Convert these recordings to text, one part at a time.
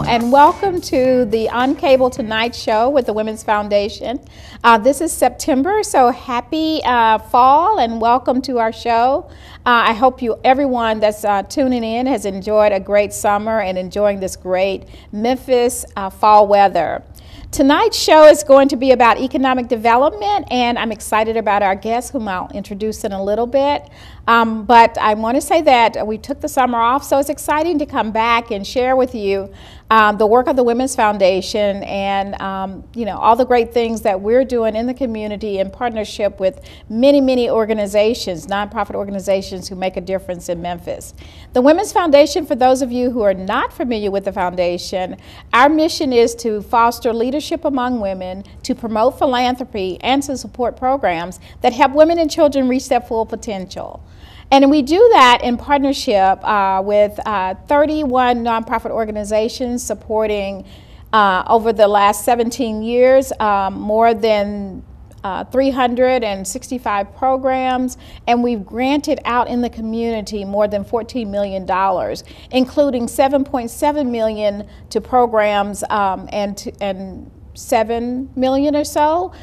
and welcome to the On Cable Tonight show with the Women's Foundation. This is September, so happy fall and welcome to our show. I hope everyone that's tuning in has enjoyed a great summer and enjoying this great Memphis fall weather. Tonight's show is going to be about economic development, and I'm excited about our guest, whom I'll introduce in a little bit. But I want to say that we took the summer off, so it's exciting to come back and share with you the work of the Women's Foundation and all the great things that we're doing in the community in partnership with many organizations, nonprofit organizations who make a difference in Memphis. The Women's Foundation, for those of you who are not familiar with the foundation, our mission is to foster leadership among women, to promote philanthropy, and to support programs that help women and children reach their full potential. And we do that in partnership with 31 nonprofit organizations supporting over the last 17 years more than 365 programs, and we've granted out in the community more than $14 million, including $7.7 million to programs and 7 million or so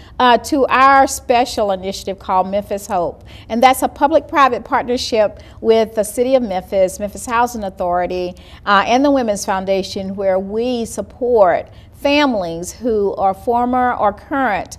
to our special initiative called Memphis Hope. And that's a public-private partnership with the City of Memphis, Memphis Housing Authority, and the Women's Foundation, where we support families who are former or current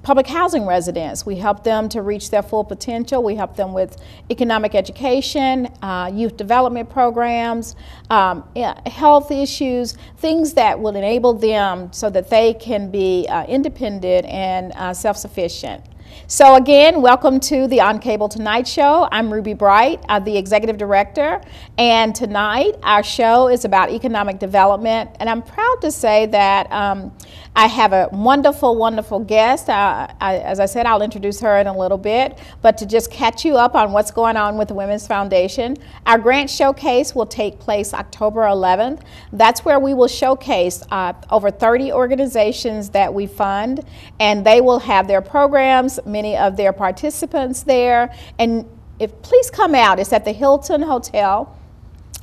public housing residents. We help them to reach their full potential. We help them with economic education, youth development programs, health issues, things that will enable them so that they can be independent and self-sufficient. So again, welcome to the On Cable Tonight show. I'm Ruby Bright, the executive director, and tonight our show is about economic development, and I'm proud to say that I have a wonderful guest. As I said, I'll introduce her in a little bit, but to just catch you up on what's going on with the Women's Foundation, our grant showcase will take place October 11th. That's where we will showcase over 30 organizations that we fund, and they will have their programs, many of their participants there, and please come out. It's at the Hilton Hotel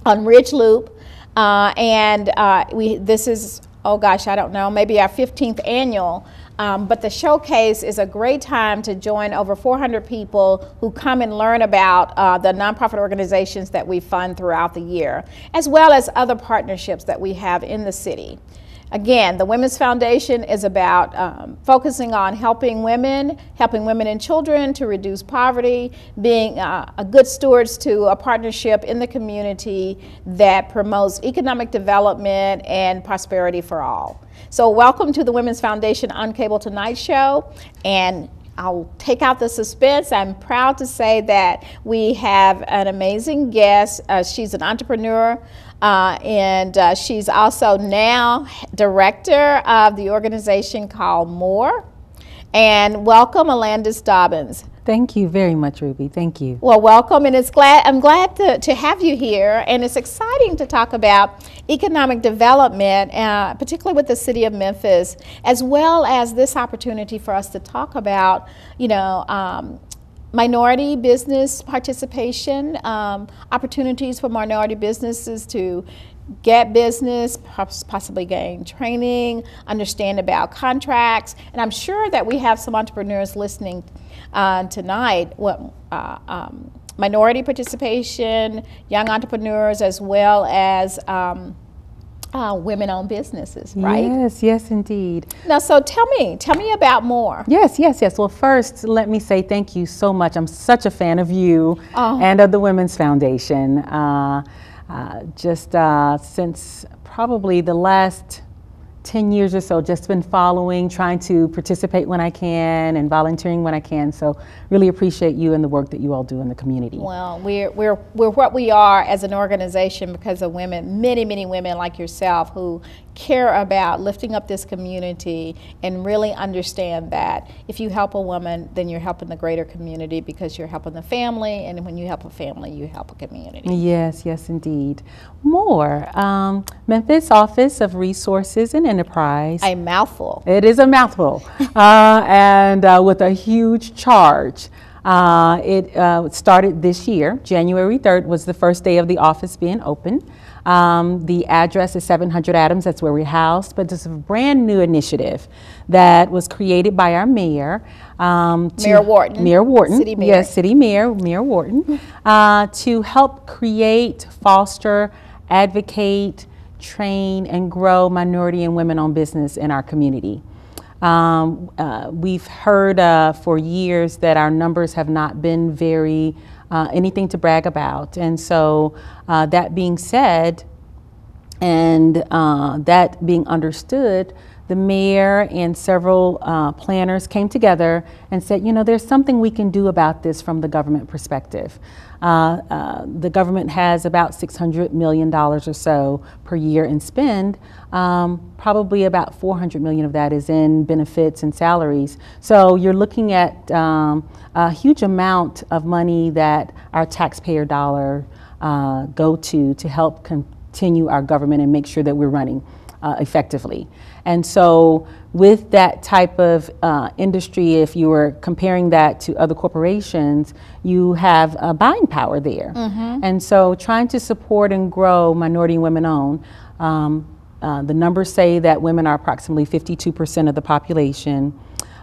on Ridge Loop, this is, oh gosh, I don't know, maybe our 15th annual, but the showcase is a great time to join over 400 people who come and learn about the nonprofit organizations that we fund throughout the year, as well as other partnerships that we have in the city. Again, the Women's Foundation is about focusing on helping women and children to reduce poverty, being a good stewards to a partnership in the community that promotes economic development and prosperity for all. So welcome to the Women's Foundation On Cable Tonight show, and I'll take out the suspense. I'm proud to say that we have an amazing guest. She's an entrepreneur, and she's also now director of the organization called MORE. And welcome, Alandas Dobbins. Thank you very much, Ruby. Thank you. Well, welcome, and I'm glad to have you here, and it's exciting to talk about economic development, particularly with the City of Memphis, as well as this opportunity for us to talk about, minority business participation, opportunities for minority businesses to get business, possibly gain training, understand about contracts, and I'm sure that we have some entrepreneurs listening tonight. Minority participation, young entrepreneurs, as well as women-owned businesses, right? Yes, indeed. Now, so tell me about MORE. Yes. Well, first, let me say thank you so much. I'm such a fan of you and of the Women's Foundation. Since probably the last 10 years or so, just been following, trying to participate when I can and volunteering when I can. So really appreciate you and the work that you all do in the community. Well, we're what we are as an organization because of women, many women like yourself who care about lifting up this community and really understand that if you help a woman, then you're helping the greater community because you're helping the family, and when you help a family, you help a community. Yes, indeed. MORE, Memphis Office of Resources and Enterprise. A mouthful. It is a mouthful, and with a huge charge. It started this year. January 3rd was the first day of the office being open. The address is 700 Adams, that's where we're housed, but it's a brand new initiative that was created by our mayor. Mayor Wharton. Mayor Wharton. City Mayor. Yes, City Mayor, Mayor Wharton, to help create, foster, advocate, train, and grow minority and women-owned business in our community. We've heard for years that our numbers have not been very anything to brag about. And so that being said, and that being understood, the mayor and several planners came together and said, you know, there's something we can do about this from the government perspective. The government has about $600 million or so per year in spend. Probably about $400 million of that is in benefits and salaries. So you're looking at a huge amount of money that our taxpayer dollar go to help continue our government and make sure that we're running effectively. And so with that type of industry, if you were comparing that to other corporations, you have a buying power there. And so trying to support and grow minority and women-owned, the numbers say that women are approximately 52% of the population.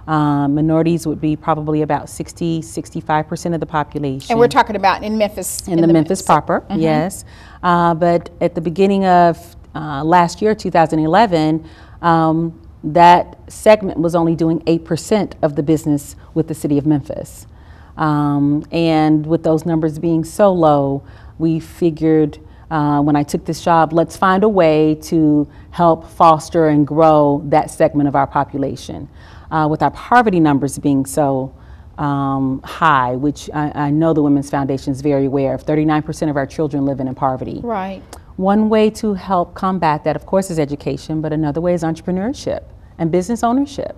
Minorities would be probably about 65% of the population. And we're talking about in Memphis. In the Memphis proper, yes. But at the beginning of last year, 2011, that segment was only doing 8% of the business with the city of Memphis. And with those numbers being so low, we figured when I took this job, let's find a way to help foster and grow that segment of our population. With our poverty numbers being so high, which I know the Women's Foundation is very aware of, 39% of our children living in poverty. Right. One way to help combat that, of course, is education, but another way is entrepreneurship and business ownership.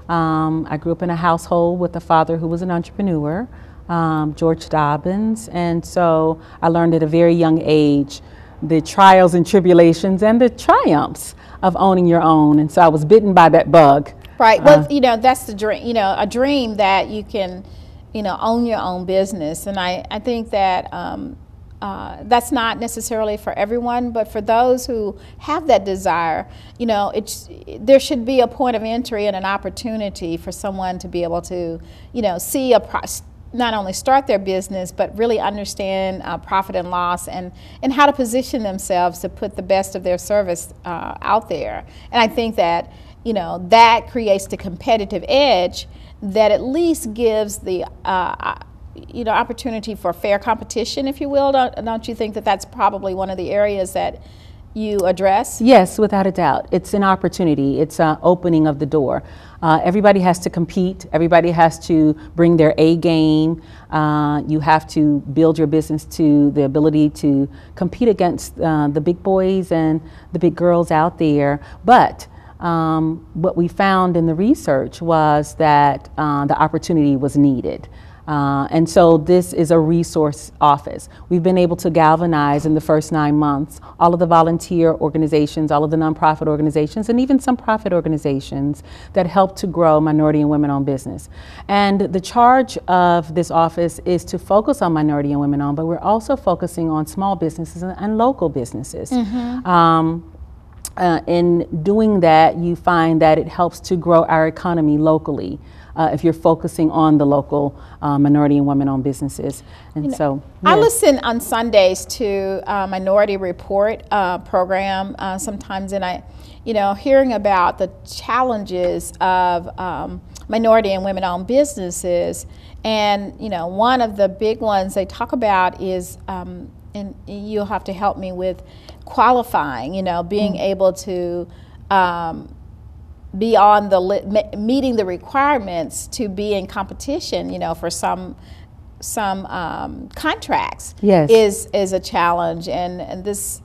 I grew up in a household with a father who was an entrepreneur, Alandas Dobbins, and so I learned at a very young age the trials and tribulations and the triumphs of owning your own, and so I was bitten by that bug. Right. Well, you know, that's the dream, you know, a dream that you can, you know, own your own business. And I think that that's not necessarily for everyone, but for those who have that desire, you know, there should be a point of entry and an opportunity for someone to be able to, you know, see not only start their business, but really understand profit and loss and how to position themselves to put the best of their service out there. And I think that, you know, that creates the competitive edge that at least gives the you know, opportunity for fair competition, if you will. Don't you think that that's probably one of the areas that you address? Yes, without a doubt. It's an opportunity. It's an opening of the door. Everybody has to compete. Everybody has to bring their A game. You have to build your business to the ability to compete against the big boys and the big girls out there. But what we found in the research was that the opportunity was needed. And so this is a resource office. We've been able to galvanize in the first 9 months all of the volunteer organizations, all of the nonprofit organizations, and even some profit organizations that help to grow minority and women-owned business. And the charge of this office is to focus on minority and women-owned, but we're also focusing on small businesses and local businesses. In doing that, you find that it helps to grow our economy locally. If you're focusing on the local minority and women-owned businesses. And you know, so, I listen on Sundays to Minority Report program sometimes, and I, you know, hearing about the challenges of minority and women-owned businesses, and you know, one of the big ones they talk about is, and you'll have to help me with qualifying. You know, being able to be on the meeting the requirements to be in competition, you know, for some contracts. Yes. is a challenge, and this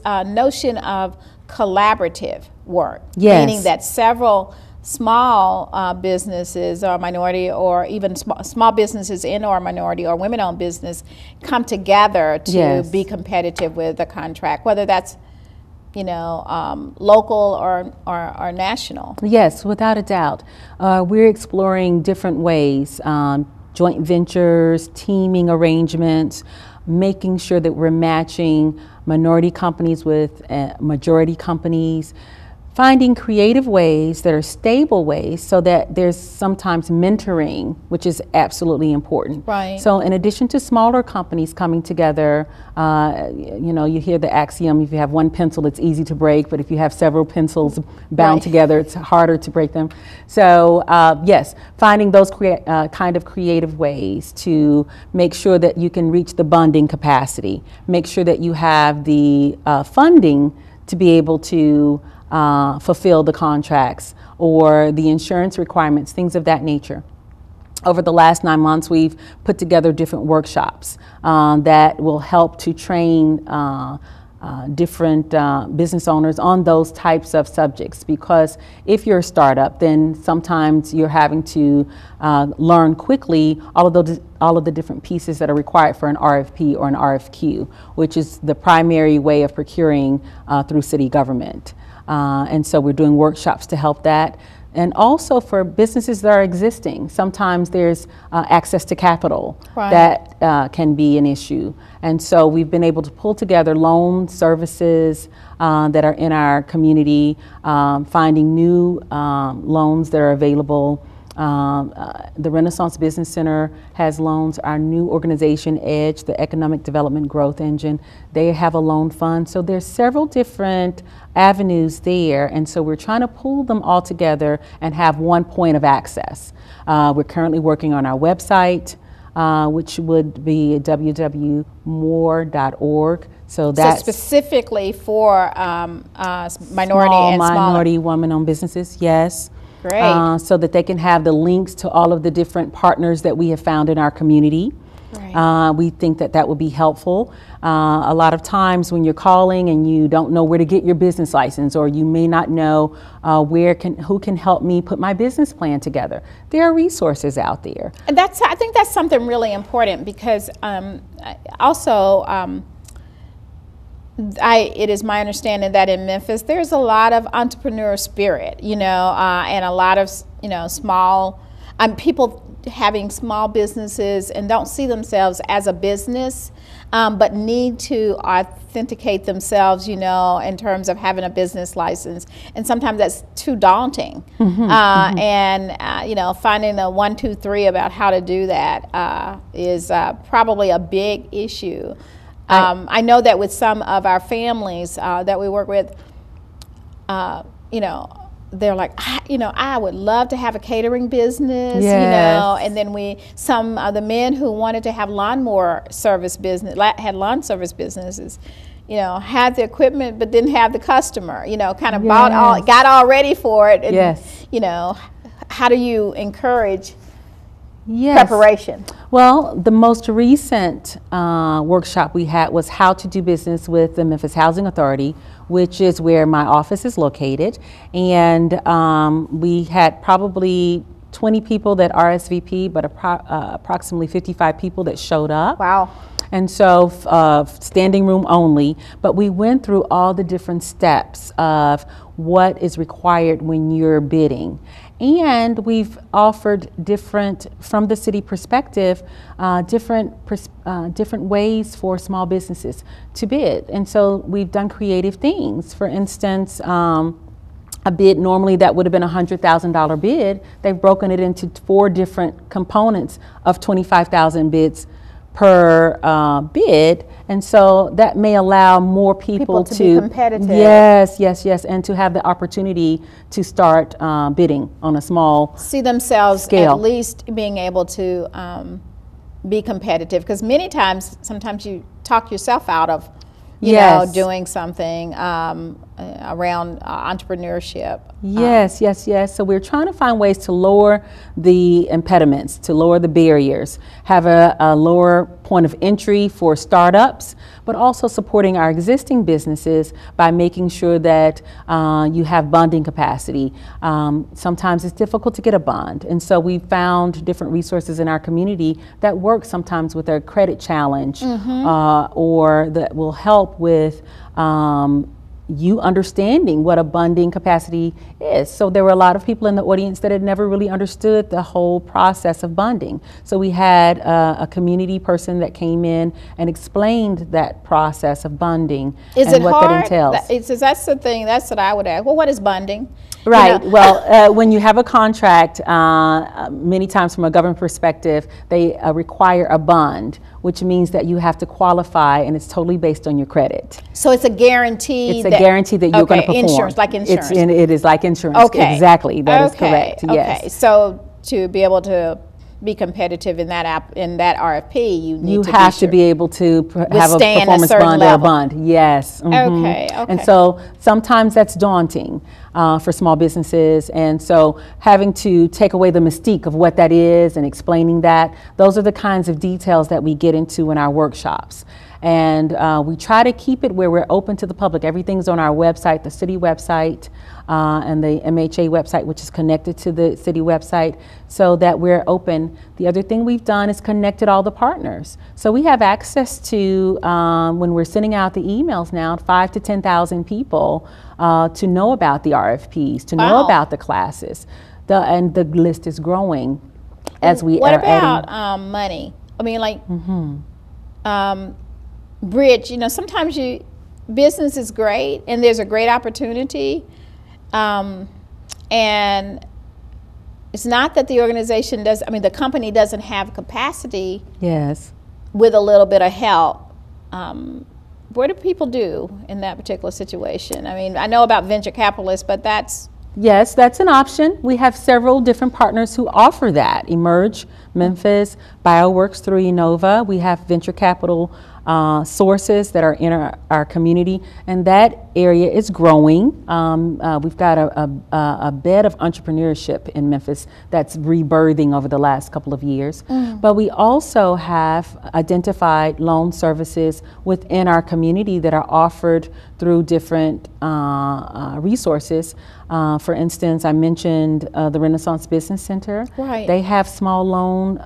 notion of collaborative work, yes, meaning that several small businesses or minority, or even small businesses in or minority or women-owned business come together to yes, be competitive with a contract, whether that's, you know, local or national. Yes, without a doubt. We're exploring different ways, joint ventures, teaming arrangements, making sure that we're matching minority companies with majority companies, finding creative ways that are stable ways so that there's sometimes mentoring, which is absolutely important. Right. So in addition to smaller companies coming together, you hear the axiom, if you have one pencil, it's easy to break, but if you have several pencils bound Right. together, it's harder to break them. So yes, finding those kind of creative ways to make sure that you can reach the bonding capacity, make sure that you have the funding to be able to fulfill the contracts or the insurance requirements, things of that nature. Over the last 9 months, we've put together different workshops that will help to train different business owners on those types of subjects, because if you're a startup, then sometimes you're having to learn quickly all of the different pieces that are required for an RFP or an RFQ, which is the primary way of procuring through city government. And so we're doing workshops to help that. And also for businesses that are existing, sometimes there's access to capital that can be an issue. And so we've been able to pull together loan services that are in our community, finding new loans that are available. The Renaissance Business Center has loans. Our new organization, EDGE, the Economic Development Growth Engine, they have a loan fund. So there's several different avenues there, and so we're trying to pull them all together and have one point of access. We're currently working on our website, which would be www.more.org. So that's specifically for minority and minority women-owned businesses. Yes. Great. So that they can have the links to all of the different partners that we have found in our community. Right. We think that that would be helpful. A lot of times when you're calling and you don't know where to get your business license, or you may not know who can help me put my business plan together, there are resources out there. And I think that's something really important, because it is my understanding that in Memphis there's a lot of entrepreneur spirit, and a lot of small people having small businesses and don't see themselves as a business, but need to authenticate themselves, in terms of having a business license. And sometimes that's too daunting. And finding a 1, 2, 3 about how to do that is probably a big issue. I know that with some of our families that we work with, they're like, I would love to have a catering business, and then some of the men who wanted to have lawnmower service business, had lawn service businesses, had the equipment but didn't have the customer, kind of got all ready for it. And, how do you encourage preparation? Well, the most recent workshop we had was how to do business with the Memphis Housing Authority, which is where my office is located. And we had probably 20 people that RSVP, but approximately 55 people that showed up. Wow. And so standing room only, but we went through all the different steps of what is required when you're bidding. And we've offered different, from the city perspective, different ways for small businesses to bid. And so we've done creative things. For instance, a bid normally that would have been a $100,000 bid, they've broken it into 4 different components of 25,000 bids per bid, and so that may allow more people to be competitive. Yes, and to have the opportunity to start bidding on a small see themselves scale. At least being able to be competitive, because sometimes you talk yourself out of doing something around entrepreneurship. Yes. So we're trying to find ways to lower the impediments, to lower the barriers, have a lower point of entry for startups, but also supporting our existing businesses by making sure that you have bonding capacity. Sometimes it's difficult to get a bond, and so we found different resources in our community that work sometimes with a credit challenge, or that will help with you understanding what a bonding capacity is. So there were a lot of people in the audience that had never really understood the whole process of bonding. So we had a community person that came in and explained that process of bonding and what that entails. That's the thing, that's what I would ask. Well, what is bonding? Right. Well, when you have a contract, many times from a government perspective, they require a bond, which means that you have to qualify, and it's totally based on your credit. So it's a guarantee. It's a guarantee that you're going to perform. Insurance, like insurance. It is like insurance. Okay. Exactly. That is correct. Yes. Okay. So to be able to be competitive in that RFP, you have to be able to have a performance bond or a bond. Yes. Mm-hmm. Okay. And so sometimes that's daunting for small businesses, and so having to take away the mystique of what that is and explaining that, those are the kinds of details that we get into in our workshops. And we try to keep it where we're open to the public. Everything's on our website, the city website, and the MHA website, which is connected to the city website, so that we're open. The other thing we've done is connected all the partners. So we have access to, when we're sending out the emails now, 5,000 to 10,000 people to know about the RFPs, to know about the classes. And the list is growing as we What are about adding. money? I mean, like, bridge, sometimes business is great and there's a great opportunity, and it's not that the organization the company doesn't have capacity. Yes. With a little bit of help. What do people do in that particular situation? I mean, I know about venture capitalists, but that's... Yes, that's an option. We have several different partners who offer that. Emerge, Memphis, BioWorks through Enova. We have venture capital sources that are in our community, and that area is growing. We've got a bed of entrepreneurship in Memphis that's rebirthing over the last couple of years. But we also have identified loan services within our community that are offered through different resources. For instance, I mentioned the Renaissance Business Center. Right. They have small loan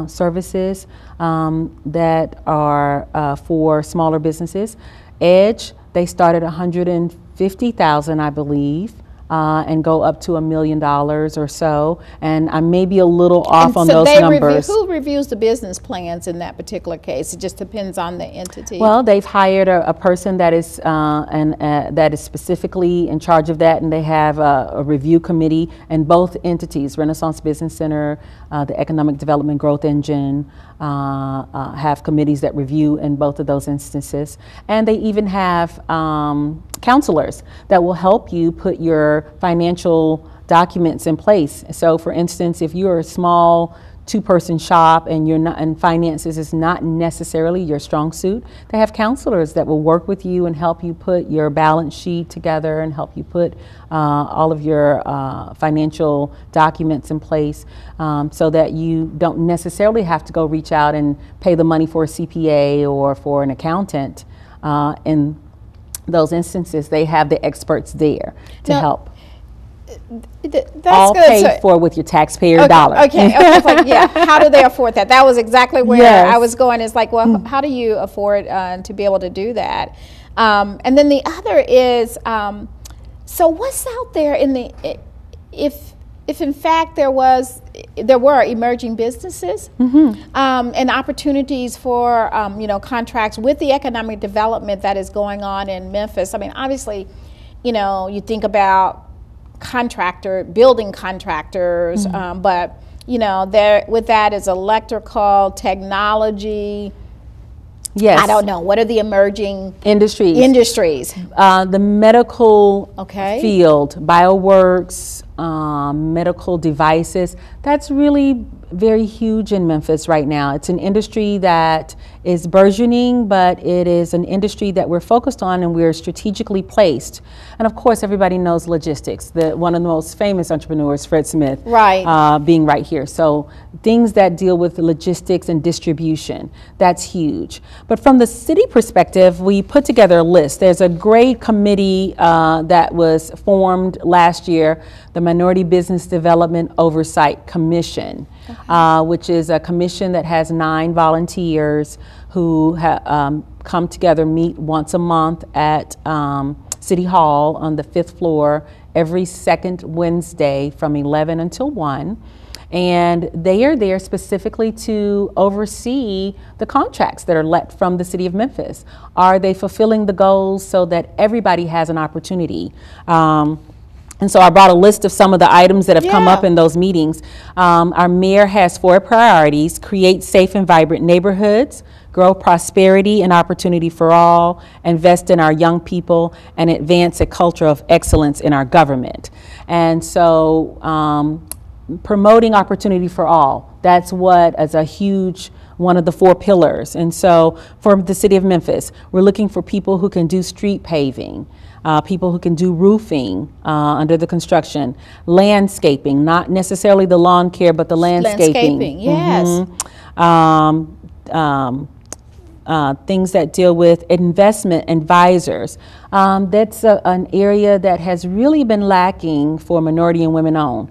services that are for smaller businesses. Edge, they start at $150,000, I believe, and go up to $1 million or so. And I may be a little off on those numbers. Who reviews the business plans in that particular case? It just depends on the entity. Well, they've hired a person that is that is specifically in charge of that, and they have a review committee. And both entities, Renaissance Business Center, the Economic Development Growth Engine, have committees that review in both of those instances. And they even have counselors that will help you put your financial documents in place. So for instance, if you're a small two-person shop and you're not, and finances is not necessarily your strong suit, they have counselors that will work with you and help you put your balance sheet together and help you put all of your financial documents in place, so that you don't necessarily have to go reach out and pay the money for a CPA or for an accountant. In those instances, they have the experts there to help. That's all good. paid for with your taxpayer dollar. Okay. It's like, yeah, how do they afford that? That was exactly where I was going. It's like, well, how do you afford to be able to do that? And then the other is, so what's out there in the, if in fact there were emerging businesses and opportunities for contracts with the economic development that is going on in Memphis. I mean, obviously, you think about building contractors, but there with that is electrical, technology. Yes. I don't know. What are the emerging industries? The medical field, BioWorks, medical devices. That's really very huge in Memphis right now. It's an industry that is burgeoning, but it is an industry that we're focused on and we're strategically placed. And of course, everybody knows logistics. One of the most famous entrepreneurs, Fred Smith, being right here. So things that deal with logistics and distribution, that's huge. But from the city perspective, we put together a list. There's a great committee that was formed last year, the Minority Business Development Oversight Commission, which is a commission that has 9 volunteers who come together, meet once a month at City Hall on the 5th floor every second Wednesday from 11 until 1. And they are there specifically to oversee the contracts that are let from the city of Memphis. Are they fulfilling the goals so that everybody has an opportunity? And so I brought a list of some of the items that have come up in those meetings. Our mayor has 4 priorities: create safe and vibrant neighborhoods, grow prosperity and opportunity for all, invest in our young people, and advance a culture of excellence in our government. And so promoting opportunity for all, that's what is a huge one of the 4 pillars. And so for the city of Memphis, we're looking for people who can do street paving, people who can do roofing under the construction, landscaping, not necessarily the lawn care, but the landscaping. Landscaping, yes. Things that deal with investment advisors. That's an area that has really been lacking for minority and women owned.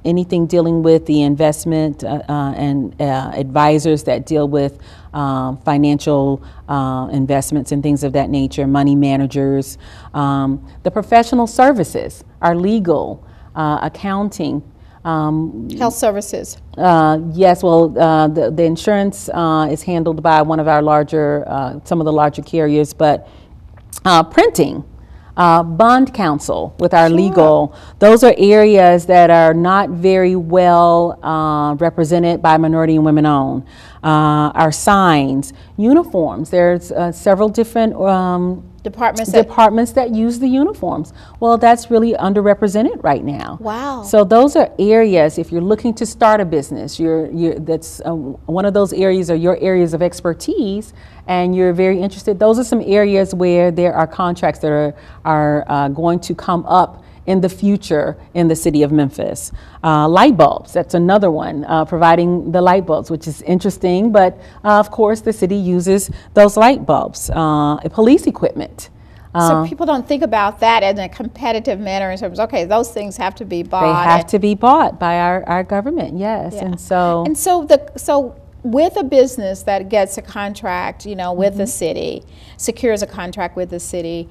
Anything dealing with the investment and advisors that deal with financial investments and things of that nature, money managers, the professional services, our legal, accounting, health services. Yes, well, the insurance is handled by one of our larger, some of the larger carriers, but printing, bond counsel with our legal, those are areas that are not very well represented by minority and women owned. Our signs, uniforms, there's several different departments that use the uniforms. Well, that's really underrepresented right now. Wow. So those are areas, if you're looking to start a business, that's one of those areas are your areas of expertise, and you're very interested. Those are some areas where there are contracts that are going to come up in the future in the city of Memphis. Light bulbs, that's another one, providing the light bulbs, which is interesting, but of course the city uses those light bulbs. Police equipment. So people don't think about that in a competitive manner in terms of, okay, those things have to be bought. They have to be bought by our government, yes. Yeah. And so with a business that gets a contract, with the city, secures a contract with the city,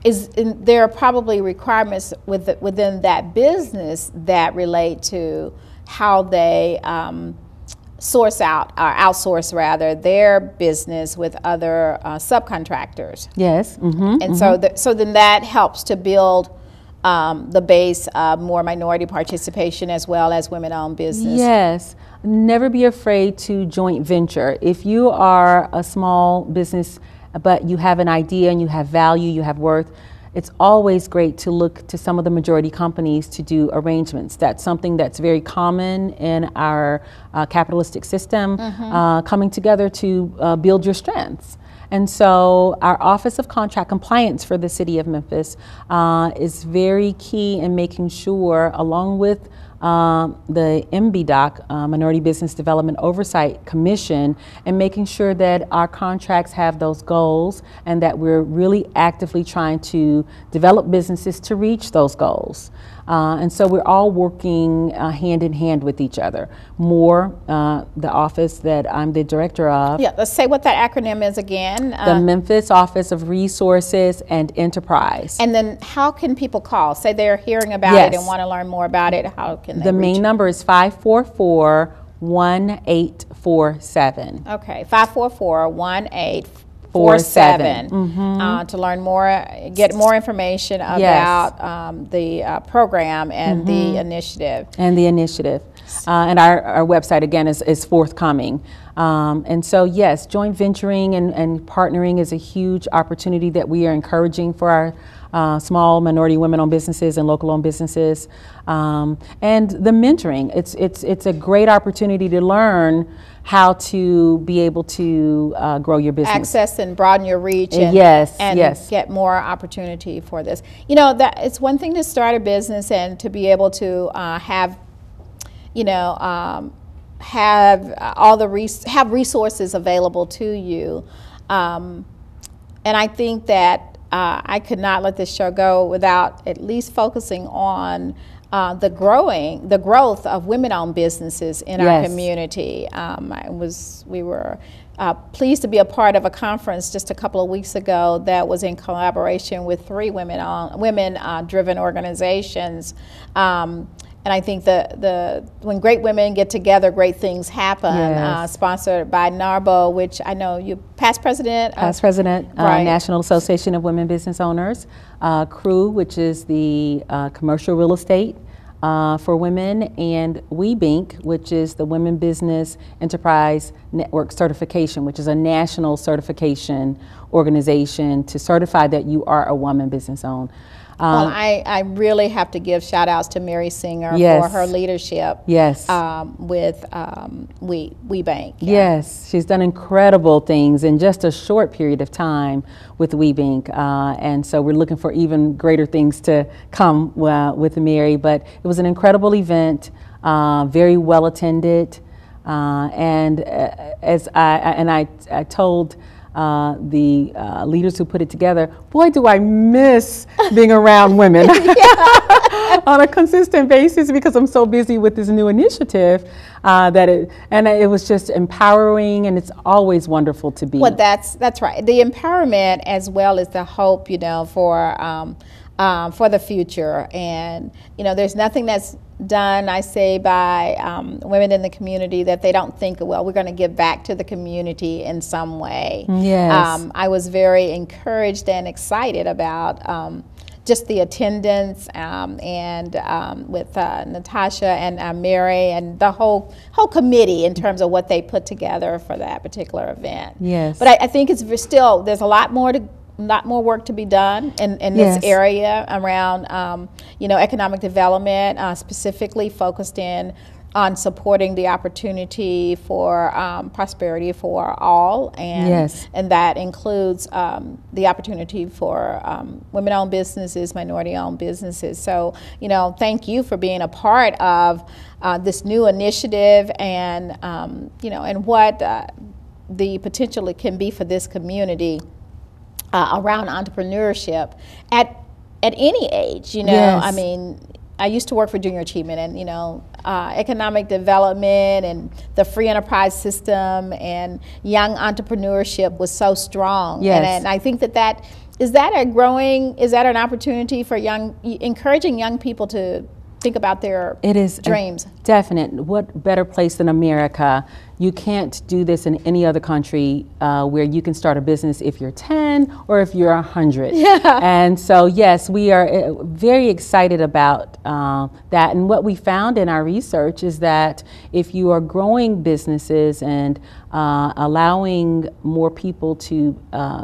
there are probably requirements within that business that relate to how they source out or outsource rather their business with other subcontractors. Yes. And so then that helps to build the base of more minority participation as well as women-owned business. Yes. Never be afraid to joint venture. If you are a small business but you have an idea and you have value, you have worth, it's always great to look to some of the majority companies to do arrangements. That's something that's very common in our capitalistic system, coming together to build your strengths. And so our Office of Contract Compliance for the City of Memphis is very key in making sure, along with the MBDOC, Minority Business Development Oversight Commission, and making sure that our contracts have those goals and that we're really actively trying to develop businesses to reach those goals. And so we're all working hand in hand with each other. The office that I'm the director of. Yeah, let's say what that acronym is again. The Memphis Office of Resources and Enterprise. And then how can people call? Say they're hearing about it and want to learn more about it. How can they The main number is 544-1847. Okay, 544-1847. To learn more, get more information about the program and the initiative. And our website, again, is forthcoming. And so, yes, joint venturing and partnering is a huge opportunity that we are encouraging for our small minority women-owned businesses and local-owned businesses. And the mentoring, it's a great opportunity to learn how to be able to grow your business. Access and broaden your reach and, get more opportunity for this. That it's one thing to start a business and to be able to have resources available to you. And I think that I could not let this show go without at least focusing on the growth of women-owned businesses in our Yes. community. We were pleased to be a part of a conference just a couple of weeks ago that was in collaboration with 3 women-driven organizations. And I think when great women get together, great things happen. Yes. Sponsored by NARBO, which I know you past president. Right. National Association of Women Business Owners. CREW, which is the commercial real estate for women, and WeBinc, which is the Women Business Enterprise Network Certification, which is a national certification organization to certify that you are a woman business owner. Well, I really have to give shout outs to Mary Singer Yes. for her leadership Yes. with WeBank. Yes, she's done incredible things in just a short period of time with WeBank, and so we're looking for even greater things to come with Mary. But it was an incredible event, very well attended, and as I told the leaders who put it together, boy, do I miss being around women on a consistent basis, because I'm so busy with this new initiative it was just empowering, and it's always wonderful to be. Well, that's right. The empowerment as well as the hope, for the future. And there's nothing that's done, I say, by women in the community that they don't think, well, we're going to give back to the community in some way. Yes. I was very encouraged and excited about just the attendance with Natasha and Mary and the whole committee in terms of what they put together for that particular event. Yes. But I think there's a lot more work to be done in this Yes. area around economic development, specifically focused on supporting the opportunity for prosperity for all, and Yes. and that includes the opportunity for women-owned businesses, minority-owned businesses. So thank you for being a part of this new initiative, and and what the potential it can be for this community around entrepreneurship at any age. Yes. I mean, I used to work for Junior Achievement, and economic development and the free enterprise system and young entrepreneurship was so strong. Yes. And I think is that an opportunity for encouraging young people to think about their dreams? Definite. What better place than America? You can't do this in any other country where you can start a business if you're 10 or if you're 100. Yeah. And so, yes, we are very excited about that. And what we found in our research is that if you are growing businesses and allowing more people to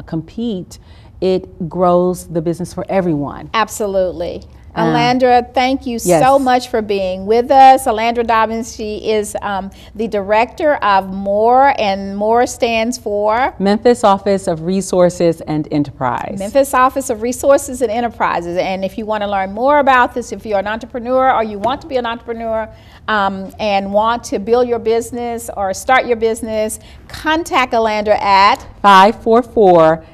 compete, it grows the business for everyone. Absolutely. Alandra, thank you Yes. so much for being with us. Alandra Dobbins, she is the director of MORE, and MORE stands for? Memphis Office of Resources and Enterprise. Memphis Office of Resources and Enterprises. And if you want to learn more about this, if you're an entrepreneur or you want to be an entrepreneur and want to build your business or start your business, contact Alandra at 544-1847.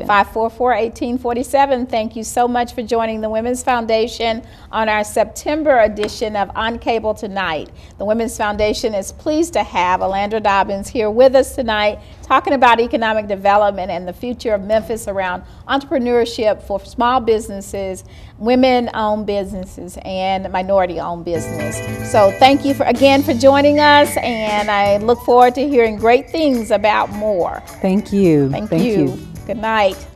544-1847. Thank you so much for joining the Women's Foundation on our September edition of On Cable Tonight. The Women's Foundation is pleased to have Alandra Dobbins here with us tonight, talking about economic development and the future of Memphis around entrepreneurship for small businesses, women-owned businesses, and minority-owned business. So thank you again for joining us, and I look forward to hearing great things about MORE. Thank you. Thank you. Good night.